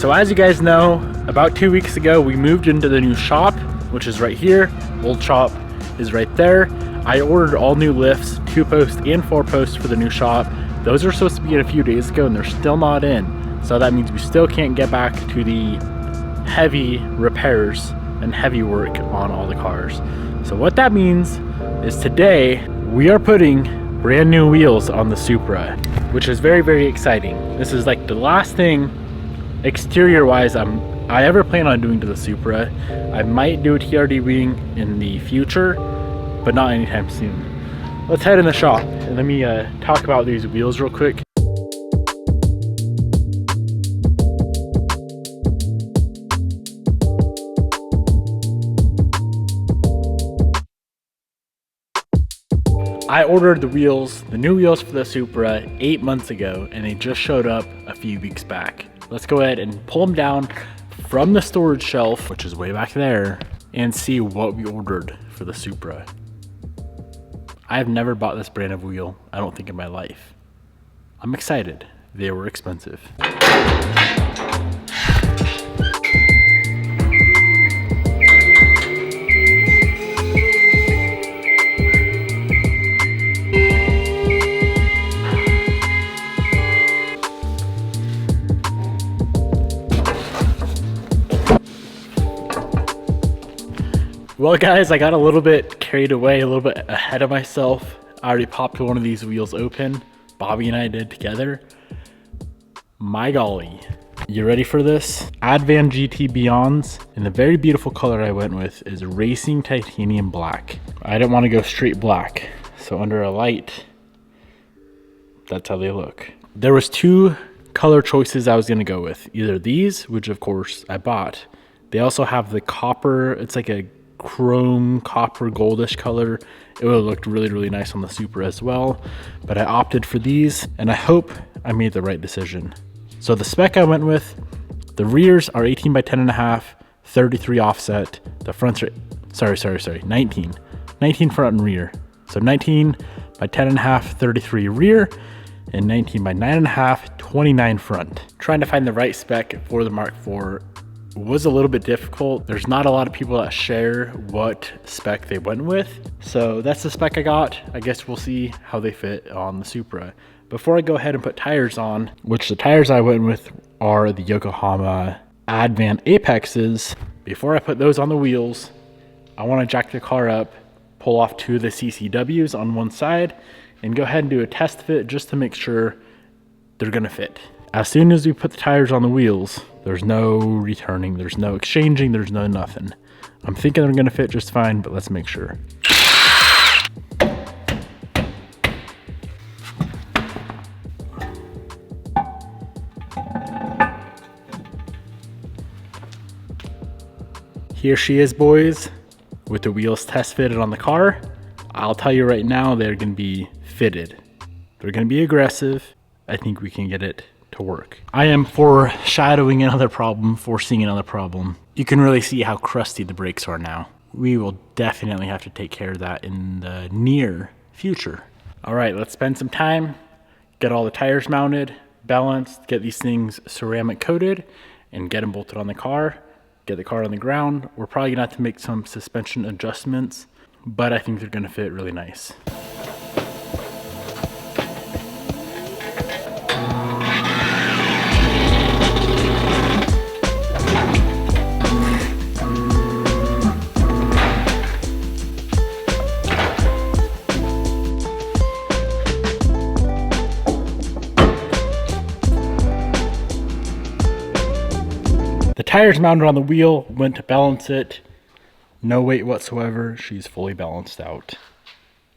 So as you guys know, about 2 weeks ago, we moved into the new shop, which is right here. Old shop is right there. I ordered all new lifts, 2-post and 4-post for the new shop. Those are supposed to be in a few days ago and they're still not in. So that means we still can't get back to the heavy repairs and heavy work on all the cars. So what that means is today we are putting brand new wheels on the Supra, which is very, very exciting. This is like the last thing exterior wise I ever plan on doing to the Supra. I might do a TRD wing in the future, but not anytime soon. Let's head in the shop and let me talk about these wheels real quick. I ordered the wheels, the new wheels for the Supra 8 months ago, and they just showed up a few weeks back. Let's go ahead and pull them down from the storage shelf, which is way back there, and see what we ordered for the Supra. I have never bought this brand of wheel, I don't think, in my life. I'm excited. They were expensive. Well guys, I got a little bit carried away, a little bit ahead of myself. I already popped one of these wheels open. Bobby and I did together. My golly. You ready for this? Advan GT Beyonds, and the very beautiful color I went with is Racing Titanium Black. I didn't want to go straight black, so under a light, that's how they look. There was 2 color choices I was gonna go with. Either these, which of course I bought. They also have the copper, it's like a chrome copper goldish color. It would have looked really, really nice on the Supra as well, but I opted for these and I hope I made the right decision. So the spec I went with, the rears are 18 by 10.5, 33 offset. The fronts are, sorry, 19 front and rear. So 19 by 10.5, 33 rear, and 19 by 9.5, 29 front. Trying to find the right spec for the Mark IV was a little bit difficult. There's not a lot of people that share what spec they went with. So that's the spec I got. I guess we'll see how they fit on the Supra. Before I go ahead and put tires on, which the tires I went with are the Yokohama Advan Apexes. Before I put those on the wheels, I want to jack the car up, pull off 2 of the CCWs on one side, and go ahead and do a test fit just to make sure they're gonna fit. As soon as we put the tires on the wheels, there's no returning, there's no exchanging, there's no nothing. I'm thinking they're gonna fit just fine, but let's make sure. Here she is, boys, with the wheels test fitted on the car. I'll tell you right now, they're gonna be fitted. They're gonna be aggressive. I think we can get it to work. I am foreseeing another problem. You can really see how crusty the brakes are now. We will definitely have to take care of that in the near future. All right, let's spend some time, get all the tires mounted, balanced, get these things ceramic coated, and get them bolted on the car, get the car on the ground. We're probably gonna have to make some suspension adjustments, but I think they're gonna fit really nice. The tires mounted on the wheel, went to balance it. No weight whatsoever. She's fully balanced out.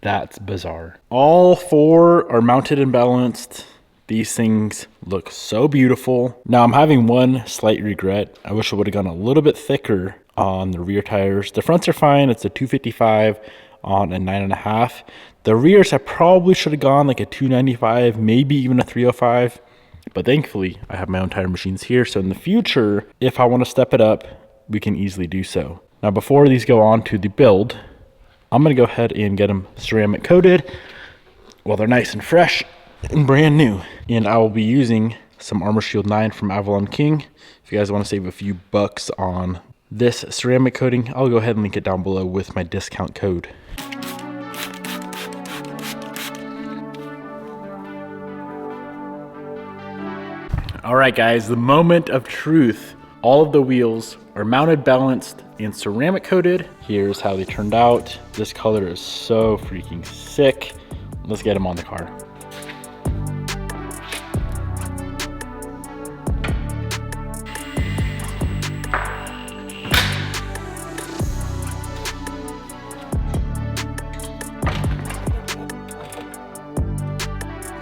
That's bizarre. All 4 are mounted and balanced. These things look so beautiful. Now I'm having one slight regret. I wish I would have gone a little bit thicker on the rear tires. The fronts are fine. It's a 255 on a 9.5. The rears I probably should have gone like a 295, maybe even a 305. But thankfully, I have my own tire machines here. So in the future, if I want to step it up, we can easily do so. Now, before these go on to the build, I'm going to go ahead and get them ceramic coated while they're nice and fresh and brand new. And I will be using some Armor Shield 9 from Avalon King. If you guys want to save a few bucks on this ceramic coating, I'll go ahead and link it down below with my discount code. All right, guys, the moment of truth. All of the wheels are mounted, balanced, and ceramic coated. Here's how they turned out. This color is so freaking sick. Let's get them on the car.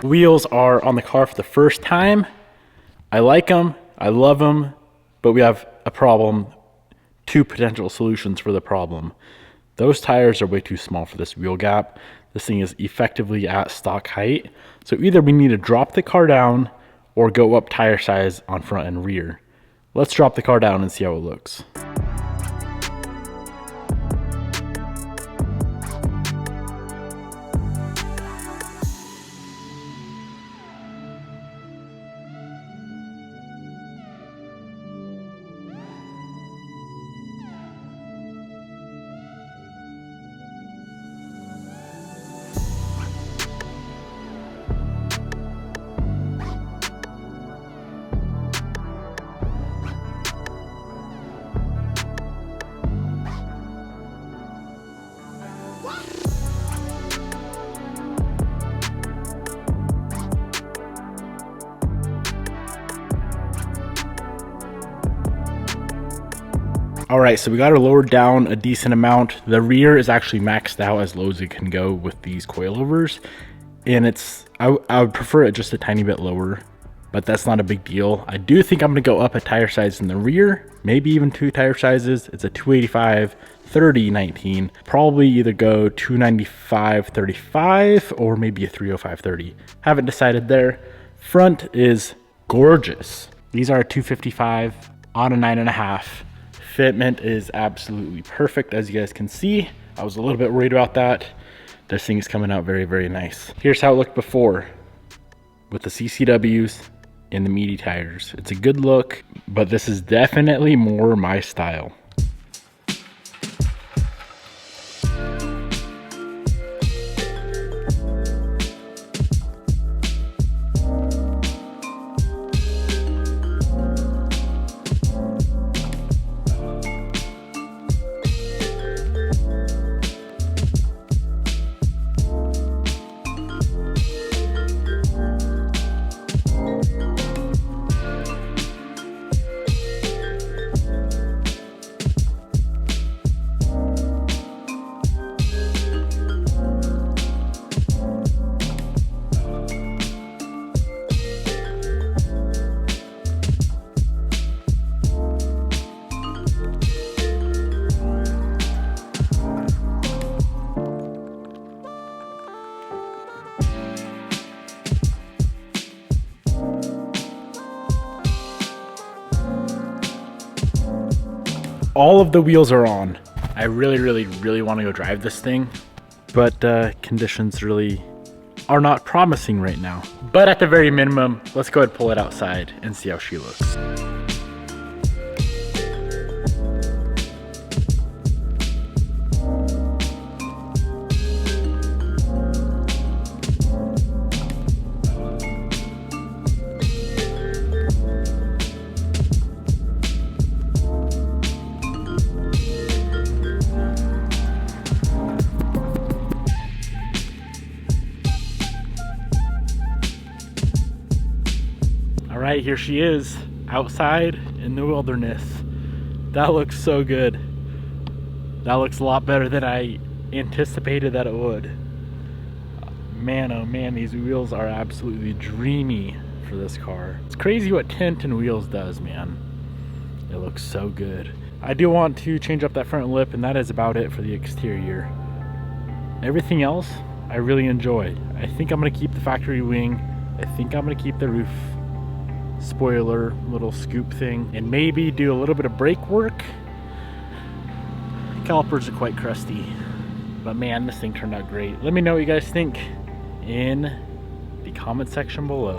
Wheels are on the car for the first time. I like them, I love them, but we have a problem, two potential solutions for the problem. Those tires are way too small for this wheel gap. This thing is effectively at stock height. So either we need to drop the car down or go up tire size on front and rear. Let's drop the car down and see how it looks. All right, so we got it lowered down a decent amount. The rear is actually maxed out as low as it can go with these coilovers. And I would prefer it just a tiny bit lower, but that's not a big deal. I do think I'm gonna go up a tire size in the rear, maybe even 2 tire sizes. It's a 285/30/19. Probably either go 295/35 or maybe a 305/30. Haven't decided there. Front is gorgeous. These are a 255 on a 9.5. Fitment is absolutely perfect, as you guys can see. I was a little bit worried about that. This thing is coming out very, very nice. Here's how it looked before with the CCWs and the meaty tires. It's a good look, but this is definitely more my style. All of the wheels are on. I really want to go drive this thing, but conditions really are not promising right now. But at the very minimum, let's go ahead and pull it outside and see how she looks. All right, here she is outside in the wilderness. That looks so good. That looks a lot better than I anticipated that it would. Man, oh man, these wheels are absolutely dreamy for this car. It's crazy what tint and wheels does, man. It looks so good. I do want to change up that front lip, and that is about it for the exterior. Everything else, I really enjoy. I think I'm gonna keep the factory wing. I think I'm gonna keep the roof spoiler little scoop thing, and maybe do a little bit of brake work. Calipers are quite crusty, but man, this thing turned out great. Let me know what you guys think in the comment section below.